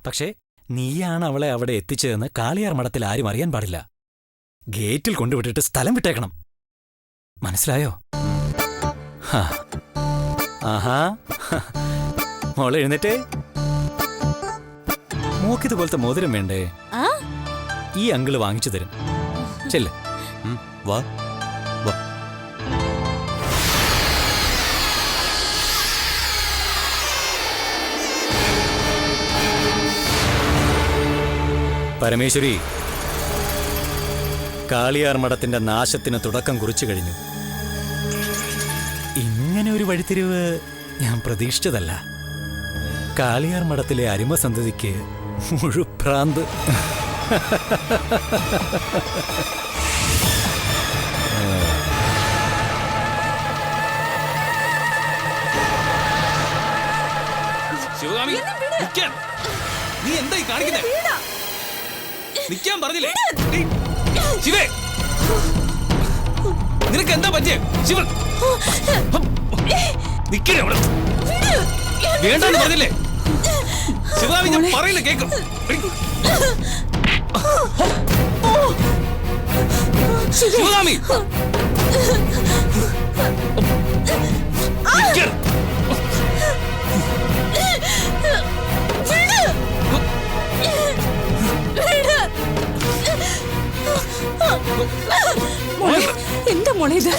പക്ഷേ നീയാണ് അവളെ അവിടെ എത്തിച്ചതെന്ന് കാളിയാർ മഠത്തിൽ ആരും അറിയാൻ പാടില്ല. ഗേറ്റിൽ കൊണ്ടുവിട്ടിട്ട് സ്ഥലം വിട്ടേക്കണം. മനസ്സിലായോ? ആഹാ, മോളെ എഴുന്നേറ്റേ. മോക്കിതുപോലത്തെ മോതിരം വേണ്ടേ? ഈ അങ്കിള് വാങ്ങിച്ചു തരും. ചെല്ല്. വാ വാ. പരമേശ്വരി, കാളിയാർ മഠത്തിന്റെ നാശത്തിന് തുടക്കം കുറിച്ചു കഴിഞ്ഞു. ഇങ്ങനെ ഒരു വഴിത്തിരിവ് ഞാൻ പ്രതീക്ഷിച്ചതല്ല. കാളിയാർ മഠത്തിലെ അരിമസന്തതിക്ക് മുഴുപ്രാന്ത്. ശിവകാമി, നീ എന്തായി കാണിക്കുന്നേ? നിൽക്കാൻ പറഞ്ഞില്ലേ? ശിവേ, നിനക്ക് എന്താ പറ്റിയേ? ശിവൻ, നിക്കണേ അവിടെ. വേണ്ടെന്ന് പറഞ്ഞില്ലേ? ശിവകാമി, ഞാൻ പറയില്ല, കേൾക്കും. ശിവകാമി, എന്താ മോളെ ഇത്?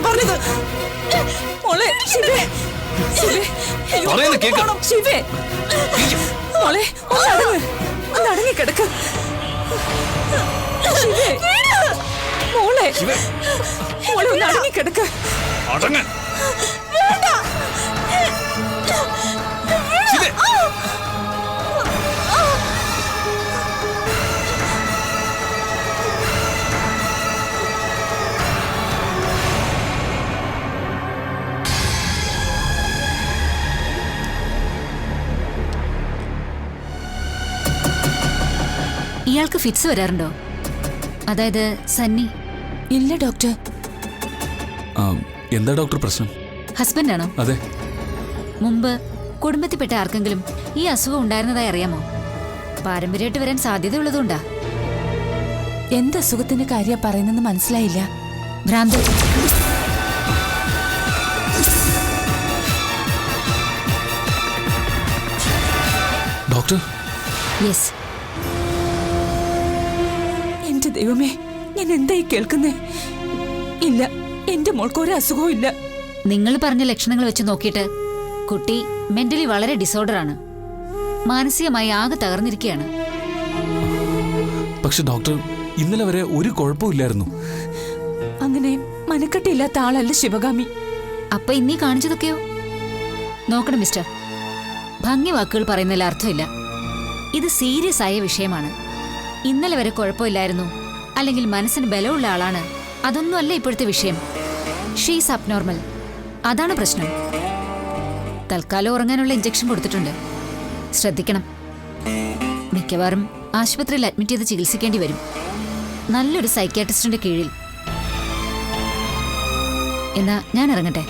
പറഞ്ഞത് മോളെ. ശിവേ, ശിവേ, മോളെ ഒന്നടങ്ങി കിടക്ക്. ശിവേ, മോളെ മോളെ ഒന്നടങ്ങി കിടക്ക്. ഇയാൾക്ക് ഫിറ്റ്സ് വരാറുണ്ടോ? അതായത് സന്നി? ഇല്ല ഡോക്ടർ. എന്താ ഡോക്ടർ പ്രശ്നം? ഹസ്ബൻഡാണോ? അതെ. മുമ്പ് കുടുംബത്തിൽപ്പെട്ട ആർക്കെങ്കിലും ഈ അസുഖം ഉണ്ടായിരുന്നതായി അറിയാമോ? പാരമ്പര്യമായിട്ട് വരാൻ സാധ്യതയുള്ളതുകൊണ്ടാ. എന്ത് അസുഖത്തിന്റെ കാര്യം പറയുന്നെന്ന് മനസ്സിലായില്ല. ഭ്രാന്ത്. ഡോക്ടർ? യെസ്. എന്റെ ദൈവമേ, ഞാൻ എന്തായി കേൾക്കുന്നേ? ഇല്ല, എന്റെ മോൾക്ക് ഒരു അസുഖവും ഇല്ല. നിങ്ങൾ പറഞ്ഞ ലക്ഷണങ്ങൾ വെച്ച് നോക്കിയിട്ട് കുട്ടി മെന്റലി വളരെ ഡിസോർഡർ ആണ്. മാനസികമായി ആകെ തകർന്നിരിക്കുകയാണ്. പക്ഷെ ഡോക്ടർ, ഇന്നലെ വരെ ഒരു കുഴപ്പമില്ലായിരുന്നു. അങ്ങനെ മനക്കെട്ടില്ലാത്ത ആളല്ല ശിവകാമി. അപ്പൊ ഇന്നീ കാണിച്ചതൊക്കെയോ? നോക്കണം മിസ്റ്റർ, ഭംഗി വാക്കുകൾ പറയുന്നതിൽ അർത്ഥമില്ല. ഇത് സീരിയസ് ആയ വിഷയമാണ്. ഇന്നലെ വരെ കുഴപ്പമില്ലായിരുന്നു, അല്ലെങ്കിൽ മനസ്സിന് ബലമുള്ള ആളാണ്, അതൊന്നും അല്ല ഇപ്പോഴത്തെ വിഷയം. ഷീസ് അബ്നോർമൽ, അതാണ് പ്രശ്നം. തൽക്കാലം ഉറങ്ങാനുള്ള ഇഞ്ചക്ഷൻ കൊടുത്തിട്ടുണ്ട്. ശ്രദ്ധിക്കണം. മിക്കവാറും ആശുപത്രിയിൽ അഡ്മിറ്റ് ചെയ്ത് ചികിത്സിക്കേണ്ടി വരും, നല്ലൊരു സൈക്യാട്രിസ്റ്റിന്റെ കീഴിൽ. എന്നാ ഞാൻ ഇറങ്ങട്ടെ.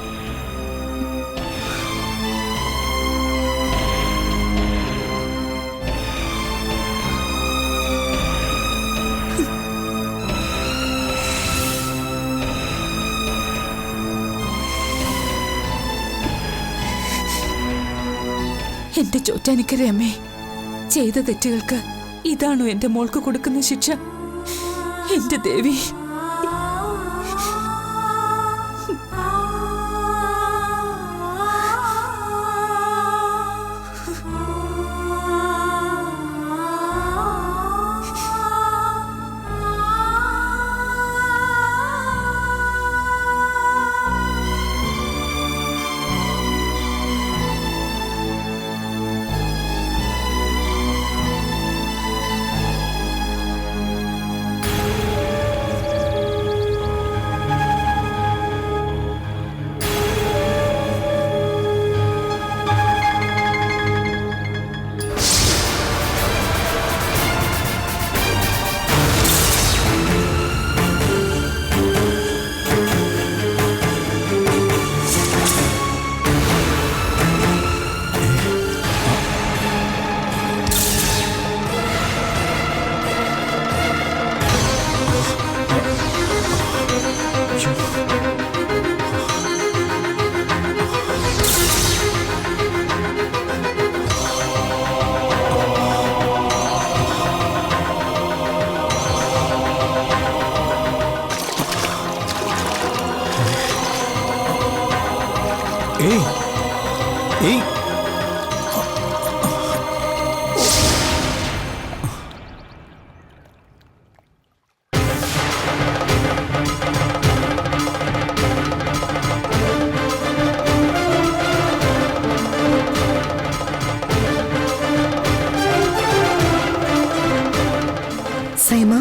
എന്റെ ചോറ്റാനിക്കരെ അമ്മേ, ചെയ്ത തെറ്റുകൾക്ക് ഇതാണോ എന്റെ മോൾക്ക് കൊടുക്കുന്ന ശിക്ഷ? എന്റെ ദേവി, ഏയ് ഏയ് സൈമ,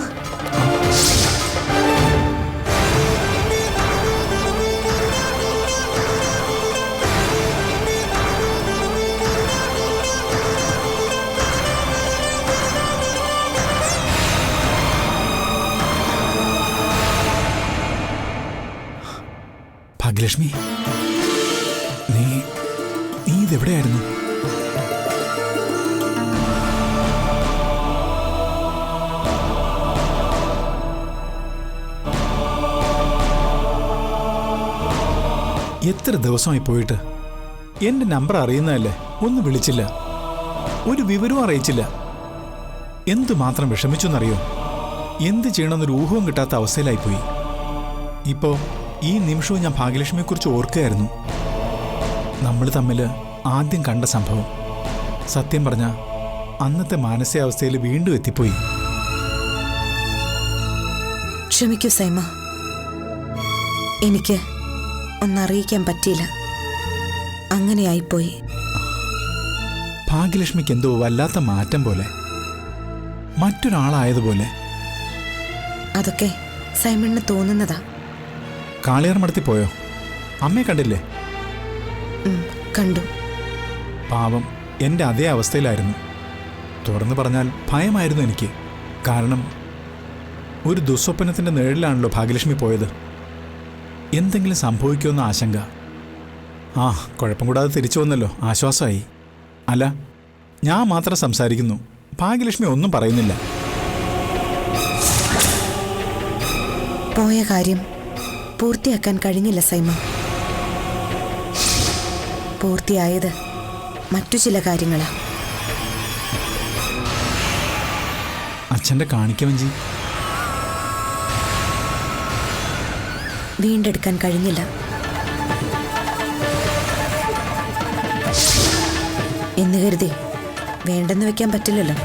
ഭാഗ്യലക്ഷ്മി, നീ ഇതെവിടെയായിരുന്നു? എത്ര ദിവസമായി പോയിട്ട്? എന്റെ നമ്പർ അറിയുന്നതല്ലേ, ഒന്ന് വിളിച്ചില്ല, ഒരു വിവരവും അറിയിച്ചില്ല. എന്തുമാത്രം വിഷമിച്ചെന്നറിയോ? എന്ത് ചെയ്യണമെന്നൊരു ഊഹവും കിട്ടാത്ത അവസ്ഥയിലായിപ്പോയി. ഇപ്പോ ഈ നിമിഷവും ഞാൻ ഭാഗ്യലക്ഷ്മിയെക്കുറിച്ച് ഓർക്കുകയായിരുന്നു. നമ്മൾ തമ്മിൽ ആദ്യം കണ്ട സംഭവം, സത്യം പറഞ്ഞ അന്നത്തെ മാനസികാവസ്ഥയിൽ വീണ്ടും എത്തിപ്പോയി. ക്ഷമിക്കൂ സൈമ, എനിക്ക് ഒന്നറിയിക്കാൻ പറ്റിയില്ല. അങ്ങനെയായിപ്പോയി. ഭാഗ്യലക്ഷ്മിക്ക് എന്തോ വല്ലാത്ത മാറ്റം പോലെ, മറ്റൊരാളായതുപോലെ. അതൊക്കെ സൈമണിന് തോന്നുന്നതാ. കാളിയാർ മടത്തിൽ പോയോ? അമ്മയെ കണ്ടില്ലേ? കണ്ടു. പാവം എൻ്റെ അതേ അവസ്ഥയിലായിരുന്നു. തുറന്നു പറഞ്ഞാൽ ഭയമായിരുന്നു എനിക്ക്. കാരണം ഒരു ദുസ്വപ്നത്തിൻ്റെ നിഴലിലാണല്ലോ ഭാഗ്യലക്ഷ്മി പോയത്. എന്തെങ്കിലും സംഭവിക്കുമെന്ന ആശങ്ക. ആ, കുഴപ്പം കൂടാതെ തിരിച്ചു വന്നല്ലോ, ആശ്വാസമായി. അല്ല, ഞാൻ മാത്രം സംസാരിക്കുന്നു, ഭാഗ്യലക്ഷ്മി ഒന്നും പറയുന്നില്ല. പോയ കാര്യം പൂർത്തിയാക്കാൻ കഴിഞ്ഞില്ല സൈമ. പൂർത്തിയായത് മറ്റു ചില കാര്യങ്ങളാ. അച്ഛൻ്റെ കാണിക്കവഞ്ചി വീണ്ടെടുക്കാൻ കഴിഞ്ഞില്ല. എന്ന് കരുതി വേണ്ടെന്ന് വെക്കാൻ പറ്റില്ലല്ലോ.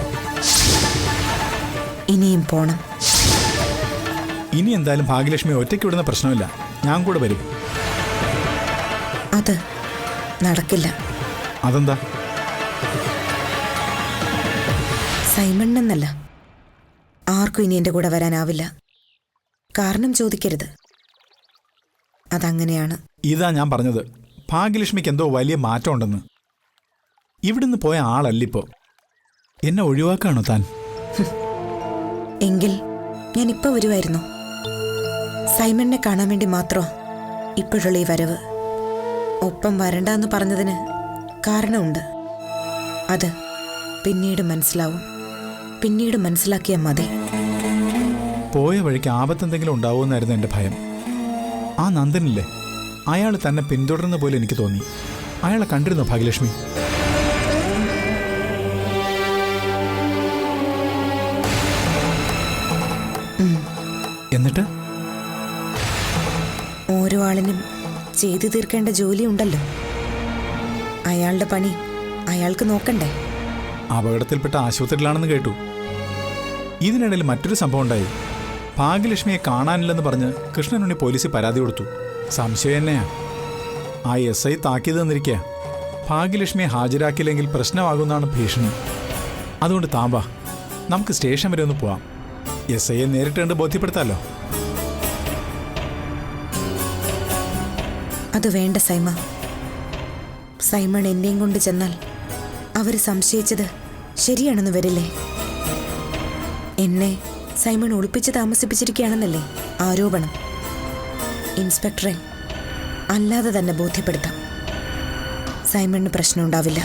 ഇനിയും പോണം. ഇനി എന്തായാലും ഭാഗ്യലക്ഷ്മി ഒറ്റയ്ക്ക് വിടുന്ന പ്രശ്നമില്ല, ഞാൻ കൂടെ വരും. അത് നടക്കില്ല. അതെന്താ? സൈമണിനെന്നല്ല, ആർക്കും ഇനി എൻ്റെ കൂടെ വരാനാവില്ല. കാരണം ചോദിക്കരുത്, അതങ്ങനെയാണ്. ഇതാ ഞാൻ പറഞ്ഞത്, ഭാഗ്യലക്ഷ്മിക്ക് എന്തോ വലിയ മാറ്റം ഉണ്ടെന്ന്. ഇവിടുന്ന് പോയ ആളല്ലിപ്പോ. എന്നെ ഒഴിവാക്കാണോ താൻ? എങ്കിൽ ഞാനിപ്പോൾ വരുമായിരുന്നു. സൈമണിനെ കാണാൻ വേണ്ടി മാത്രമാ ഇപ്പോഴുള്ള ഈ വരവ്. ഒപ്പം വരണ്ടെന്ന് പറഞ്ഞതിന് കാരണമുണ്ട്. അത് പിന്നീട് മനസ്സിലാവും. പിന്നീട് മനസ്സിലാക്കിയാൽ മതി. പോയ വഴിക്ക് ആപത്തെന്തെങ്കിലും ഉണ്ടാവുമെന്നായിരുന്നു എൻ്റെ ഭയം. ആ നന്ദനില്ലേ, അയാൾ തന്നെ പിന്തുടർന്ന പോലെ എനിക്ക് തോന്നി. അയാളെ കണ്ടിരുന്നോ ഭാഗ്യലക്ഷ്മി? എന്നിട്ട് ഓരോ ആളിനും ചെയ്തു തീർക്കേണ്ട ജോലി ഉണ്ടല്ലോ. അയാളുടെ പണി അയാൾക്ക് നോക്കണ്ടേ? അപകടത്തിൽപ്പെട്ട ആശുപത്രിയിലാണെന്ന് കേട്ടു. ഇതിനിടയിൽ മറ്റൊരു സംഭവം ഉണ്ടായി. ഭാഗ്യലക്ഷ്മിയെ കാണാനില്ലെന്ന് പറഞ്ഞ് കൃഷ്ണനുണ്ണി പോലീസിൽ പരാതി കൊടുത്തു. സംശയം തന്നെയാ. ആ SI താക്കീത് തന്നിരിക്കുക. ഭാഗ്യലക്ഷ്മിയെ ഹാജരാക്കിയില്ലെങ്കിൽ പ്രശ്നമാകുമെന്നാണ് ഭീഷണി. അതുകൊണ്ട് താമ്പാ, നമുക്ക് സ്റ്റേഷൻ വരെ ഒന്ന് പോവാം. SIയെ നേരിട്ട് കണ്ട് ബോധ്യപ്പെടുത്താമല്ലോ. അത് വേണ്ട സൈമ. സൈമൺ എന്നെയും കൊണ്ട് ചെന്നാൽ അവർ സംശയിച്ചത് ശരിയാണെന്ന് വരില്ലേ? എന്നെ സൈമൺ ഒളിപ്പിച്ച് താമസിപ്പിച്ചിരിക്കുകയാണെന്നല്ലേ ആരോപണം. ഇൻസ്പെക്ടറെ അല്ലാതെ തന്നെ ബോധ്യപ്പെടുത്താം. സൈമണിന് പ്രശ്നം ഉണ്ടാവില്ല.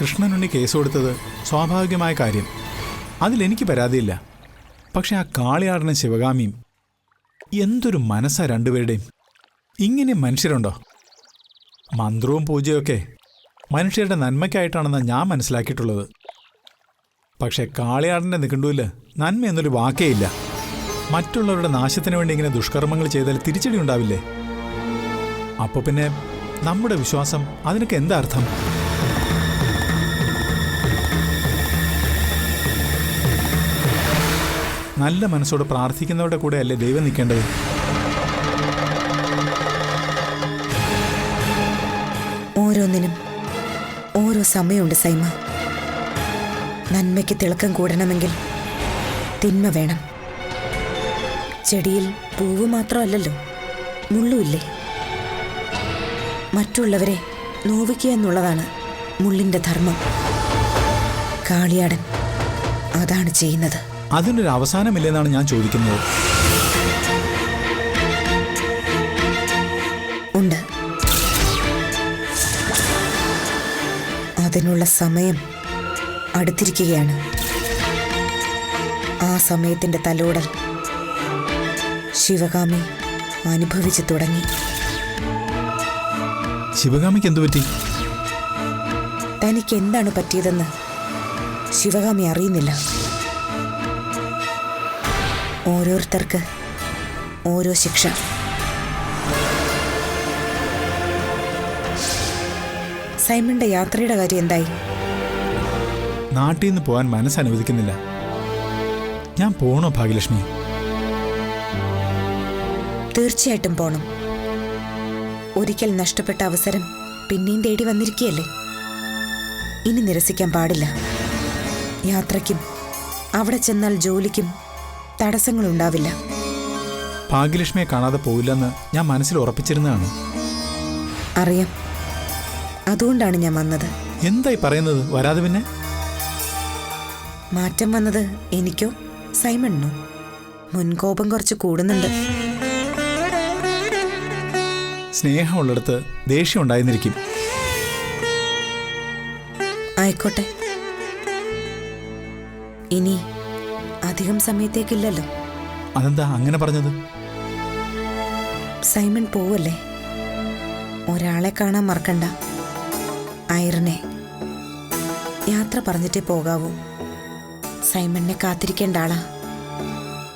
കൃഷ്ണനുണ്ണി കേസ് കൊടുത്തത് സ്വാഭാവികമായ കാര്യം, അതിലെനിക്ക് പരാതിയില്ല. പക്ഷെ ആ കാളിയാടനും ശിവകാമിയും, എന്തൊരു മനസ്സാ രണ്ടുപേരുടെയും. ഇങ്ങനെ മനുഷ്യരുണ്ടോ? മന്ത്രവും പൂജയൊക്കെ മനുഷ്യരുടെ നന്മയ്ക്കായിട്ടാണെന്ന് ഞാൻ മനസ്സിലാക്കിയിട്ടുള്ളത്. പക്ഷെ കാളിയാടൻ്റെ നിഘണ്ടുവില് നന്മ എന്നൊരു വാക്കേ ഇല്ല. മറ്റുള്ളവരുടെ നാശത്തിന് വേണ്ടി ഇങ്ങനെ ദുഷ്കർമ്മങ്ങൾ ചെയ്താൽ തിരിച്ചടി ഉണ്ടാവില്ലേ? അപ്പൊ പിന്നെ നമ്മുടെ വിശ്വാസം അതിനൊക്കെ എന്താ അർത്ഥം? നല്ല മനസ്സോട് പ്രാർത്ഥിക്കുന്നവരുടെ കൂടെ അല്ലേ ദൈവം നിൽക്കേണ്ടത്? ഓരോന്നിനും ഓരോ സമയമുണ്ട് സൈമ. നന്മയ്ക്ക് തിളക്കം കൂടണമെങ്കിൽ തിന്മ വേണം. ചെടിയിൽ പൂവ് മാത്രമല്ലല്ലോ, മുള്ളുമില്ലേ? മറ്റുള്ളവരെ നോവിക്കുക എന്നുള്ളതാണ് മുള്ളിന്റെ ധർമ്മം. കാളിയാടൻ അതാണ് ചെയ്യുന്നത്. അതിനൊരു അവസാനമില്ലെന്നാണ് ഞാൻ ചോദിക്കുന്നത്. ഉണ്ട്. അതിനുള്ള സമയം അടുത്തിരിക്കുകയാണ്. ആ സമയത്തിന്റെ തലോടൽ ശിവകാമി അനുഭവിച്ചു തുടങ്ങി. ശിവകാമിക്ക് എന്തു പറ്റി? തനിക്ക് എന്താണ് പറ്റിയതെന്ന് ശിവകാമി അറിയുന്നില്ല. ഓരോരുത്തർക്ക് ഓരോ ശിക്ഷ. സൈമന്റെ യാത്രയുടെ കാര്യം എന്തായി? നാട്ടിൽ നിന്ന് പോകാൻ മനസ്സനുവദിക്കുന്നില്ല. ഞാൻ പോണോ ഭാഗ്യലക്ഷ്മി? തീർച്ചയായിട്ടും പോണം. ഒരിക്കൽ നഷ്ടപ്പെട്ട അവസരം പിന്നെയും തേടി വന്നിരിക്കുകയല്ലേ. ഇനി നിരസിക്കാൻ പാടില്ല. യാത്രയ്ക്കും അവിടെ ചെന്നാൽ ജോലിക്കും തടസ്സങ്ങളുണ്ടാവില്ല. ഭാഗ്യലക്ഷ്മിയെ കാണാതെ പോയില്ലെന്ന് ഞാൻ മനസ്സിൽ ഉറപ്പിച്ചിരുന്നതാണ്. അറിയാം. അതുകൊണ്ടാണ് ഞാൻ വന്നത്. എന്തായി പറയുന്നത്? വരാതെ പിന്നെ? മാറ്റം വന്നത് എനിക്കോ സൈമണിനോ? മുൻകോപം കുറച്ച് കൂടുന്നുണ്ട്. സ്നേഹമുള്ളിടത്ത് ദേഷ്യം ഉണ്ടായിരുന്നിരിക്കും. ആയിക്കോട്ടെ. ഇനി അധികം സമയത്തേക്കില്ലല്ലോ. അതെന്താ അങ്ങനെ പറഞ്ഞത്? സൈമൺ പോവല്ലേ? ഒരാളെ കാണാൻ മറക്കണ്ട. ഐറിനെ. യാത്ര പറഞ്ഞിട്ടേ പോകാവൂ. സൈമണിനെ കാത്തിരിക്കേണ്ട ആളാ.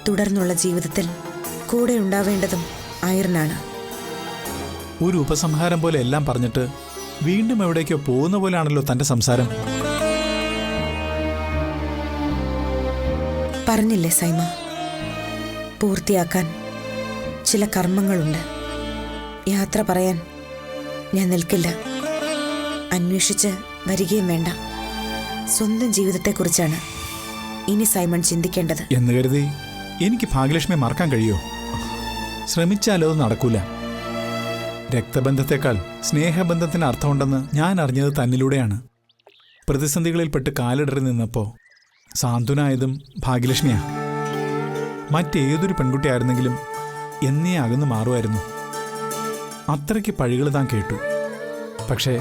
തുടർന്നുള്ള ജീവിതത്തിൽ കൂടെ ഉണ്ടാവേണ്ടതും ഐറിനാണ്. ഒരു ഉപസംഹാരം പോലെ എല്ലാം പറഞ്ഞിട്ട് വീണ്ടും എവിടേക്കോ പോകുന്ന പോലെയാണല്ലോ തന്റെ സംസാരം. പറഞ്ഞില്ലേ സൈമ, പൂർത്തിയാക്കാൻ ചില കർമ്മങ്ങളുണ്ട്. യാത്ര പറയാൻ ഞാൻ നിൽക്കില്ല. അന്വേഷിച്ച് വരികയും വേണ്ട. സ്വന്തം ജീവിതത്തെക്കുറിച്ചാണ് ഇനി സൈമൺ ചിന്തിക്കേണ്ടത്. എന്ന് കരുതി എനിക്ക് ഭാഗ്യലക്ഷ്മിയെ മറക്കാൻ കഴിയുമോ? ശ്രമിച്ചാലോ അത് നടക്കൂല. രക്തബന്ധത്തെക്കാൾ സ്നേഹബന്ധത്തിന് അർത്ഥമുണ്ടെന്ന് ഞാൻ അറിഞ്ഞത് തന്നിലൂടെയാണ്. പ്രതിസന്ധികളിൽപ്പെട്ട് കാലിടറി നിന്നപ്പോൾ സാന്ത്വനായതും ഭാഗ്യലക്ഷ്മിയാ. മറ്റേതൊരു പെൺകുട്ടിയായിരുന്നെങ്കിലും എന്നേ അകന്നു മാറുമായിരുന്നു. അത്രയ്ക്ക് പഴികൾ താൻ കേട്ടു. പക്ഷേ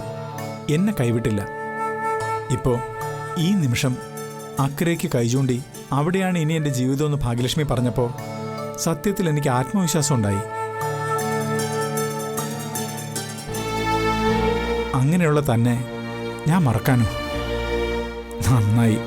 എന്നെ കൈവിട്ടില്ല. ഇപ്പോൾ ഈ നിമിഷം അക്കരയ്ക്ക് കൈചൂണ്ടി അവിടെയാണ് ഇനി എൻ്റെ ജീവിതമെന്ന് ഭാഗ്യലക്ഷ്മി പറഞ്ഞപ്പോൾ സത്യത്തിൽ എനിക്ക് ആത്മവിശ്വാസം ഉണ്ടായി. അങ്ങനെയുള്ള തന്നെ ഞാൻ മറക്കാനോ? നന്നായി.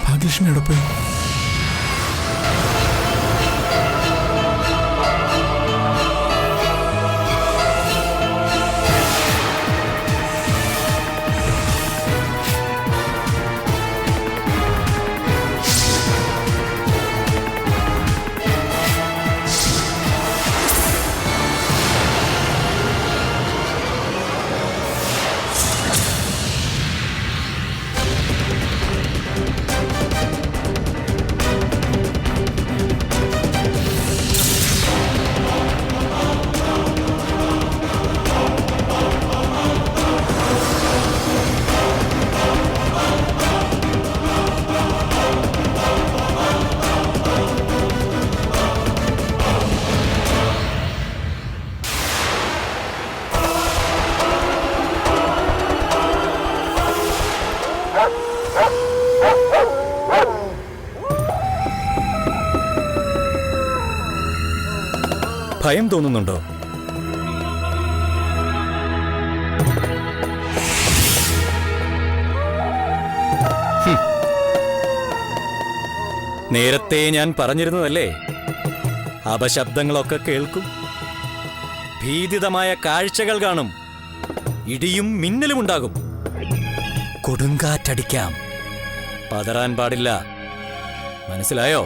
ഭാഗ്യലക്ഷ്മി എവിടെ പോയി? ഭയം തോന്നുന്നുണ്ടോ? നേരത്തെ ഞാൻ പറഞ്ഞിരുന്നതല്ലേ, അപശബ്ദങ്ങളൊക്കെ കേൾക്കും, ഭീതിതമായ കാഴ്ചകൾ കാണും, ഇടിയും മിന്നലും ഉണ്ടാകും, കൊടുങ്കാറ്റടിക്കാം. പതറാൻ പാടില്ല. മനസ്സിലായോ?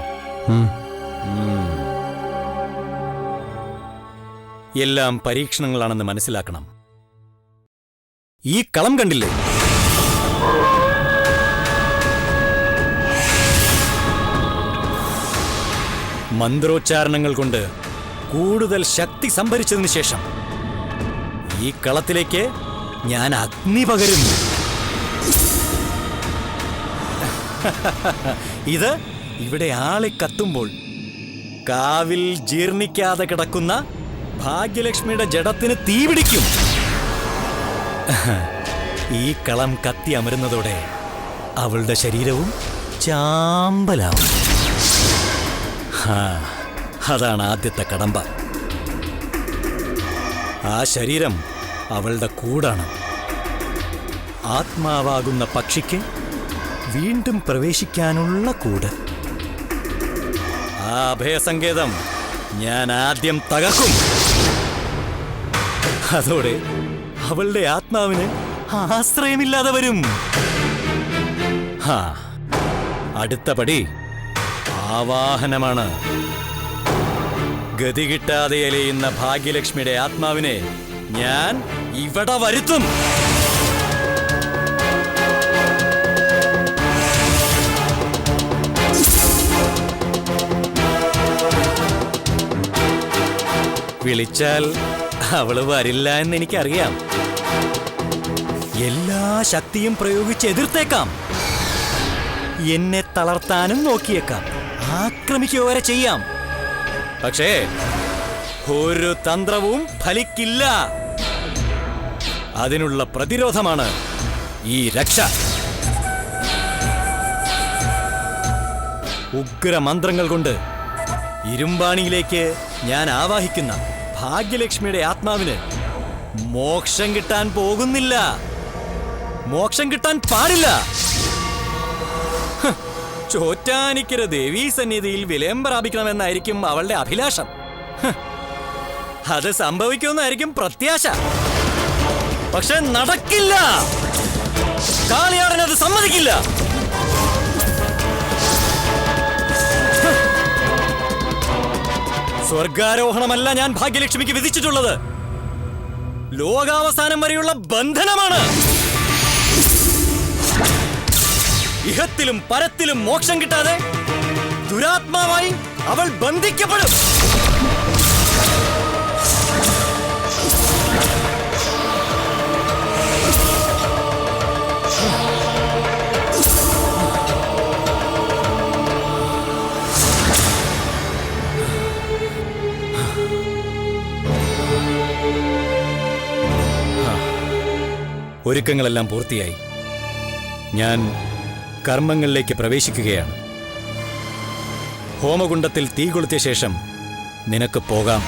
എല്ലാം പരീക്ഷണങ്ങളാണെന്ന് മനസ്സിലാക്കണം. ഈ കളം കണ്ടില്ലേ? മന്ത്രോച്ചാരണങ്ങൾ കൊണ്ട് കൂടുതൽ ശക്തി സംഭരിച്ചതിനു ശേഷം ഈ കളത്തിലേക്ക് ഞാൻ അഗ്നി പകരും. ഇത് ഇവിടെ ആളിക്കത്തുമ്പോൾ കാവിൽ ജീർണിക്കാതെ കിടക്കുന്ന ഭാഗ്യലക്ഷ്മിയുടെ ജഡത്തിന് തീപിടിക്കും. ഈ കളം കത്തി അമരുന്നതോടെ അവളുടെ ശരീരവും ചാമ്പലാവും. അതാണ് ആദ്യത്തെ കടമ്പ. ആ ശരീരം അവളുടെ കൂടാണ്. ആത്മാവാകുന്ന പക്ഷിക്ക് വീണ്ടും പ്രവേശിക്കാനുള്ള കൂട്. ആ അഭയസങ്കേതം ഞാൻ ആദ്യം തകർക്കും. അതോടെ അവളുടെ ആത്മാവിന് ആശ്രയമില്ലാതെ വരും. അടുത്ത പടി ആവാഹനമാണ്. ഗതി കിട്ടാതെ അലയുന്ന ഭാഗ്യലക്ഷ്മിയുടെ ആത്മാവിനെ ഞാൻ ഇവിടെ വരുത്തും. വിളിച്ചാൽ അവള് വരില്ല എന്ന് എനിക്കറിയാം. എല്ലാ ശക്തിയും പ്രയോഗിച്ച് എതിർത്തേക്കാം. എന്നെ തളർത്താനും നോക്കിയേക്കാം. ആക്രമിക്കുക വരെ ചെയ്യാം. പക്ഷേ ഒരു തന്ത്രവും ഫലിക്കില്ല. അതിനുള്ള പ്രതിരോധമാണ് ഈ രക്ഷ. ഉഗ്രമന്ത്രങ്ങൾ കൊണ്ട് ഇരുമ്പാണിയിലേക്ക് ഞാൻ ആവാഹിക്കുന്ന ഭാഗ്യലക്ഷ്മിയുടെ ആത്മാവിന് മോക്ഷം കിട്ടാൻ പോകുന്നില്ല. മോക്ഷം കിട്ടാൻ പാടില്ല. ചോറ്റാനിക്കര ദേവീ സന്നിധിയിൽ വിലയം പ്രാപിക്കണമെന്നായിരിക്കും അവളുടെ അഭിലാഷം. അത് സംഭവിക്കുമെന്നായിരിക്കും പ്രത്യാശ. പക്ഷെ നടക്കില്ല. കാളിയാടനത് സമ്മതിക്കില്ല. സ്വർഗാരോഹണമല്ല ഞാൻ ഭാഗ്യലക്ഷ്മിക്ക് വിധിച്ചിട്ടുള്ളത്. ലോകാവസാനം വരെയുള്ള ബന്ധനമാണ്. ഇഹത്തിലും പരത്തിലും മോക്ഷം കിട്ടാതെ ദുരാത്മാവായി അവൾ ബന്ധിക്കപ്പെടും. ഒരുക്കങ്ങളെല്ലാം പൂർത്തിയായി. ഞാൻ കർമ്മങ്ങളിലേക്ക് പ്രവേശിക്കുകയാണ്. ഹോമകുണ്ടത്തിൽ തീ കൊളുത്തിയ ശേഷം നിനക്ക് പോകാം.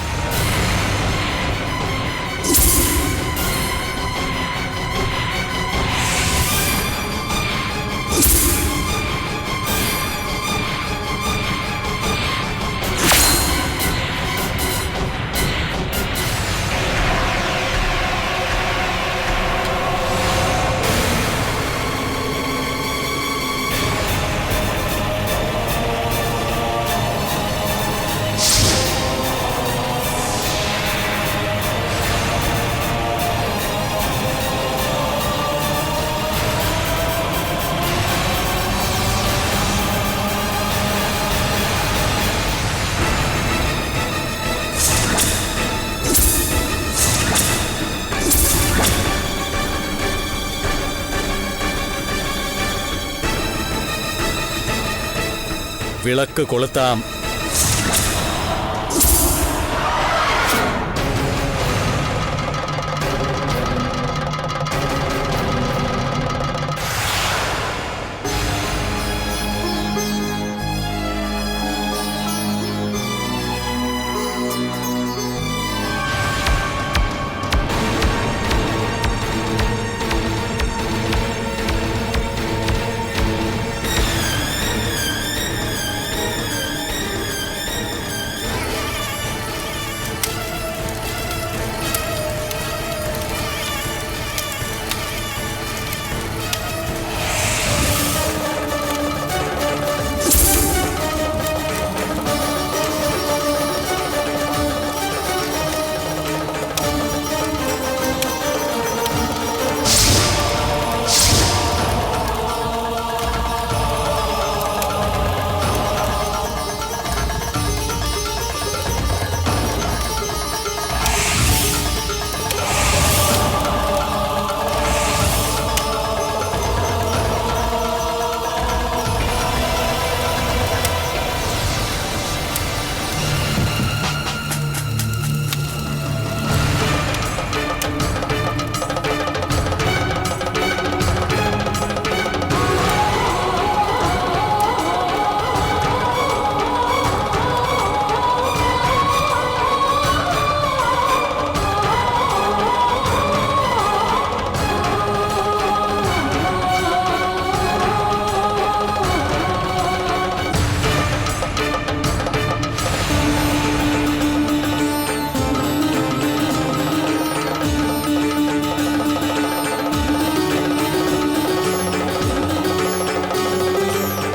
വിളക്ക് കൊളുത്താം.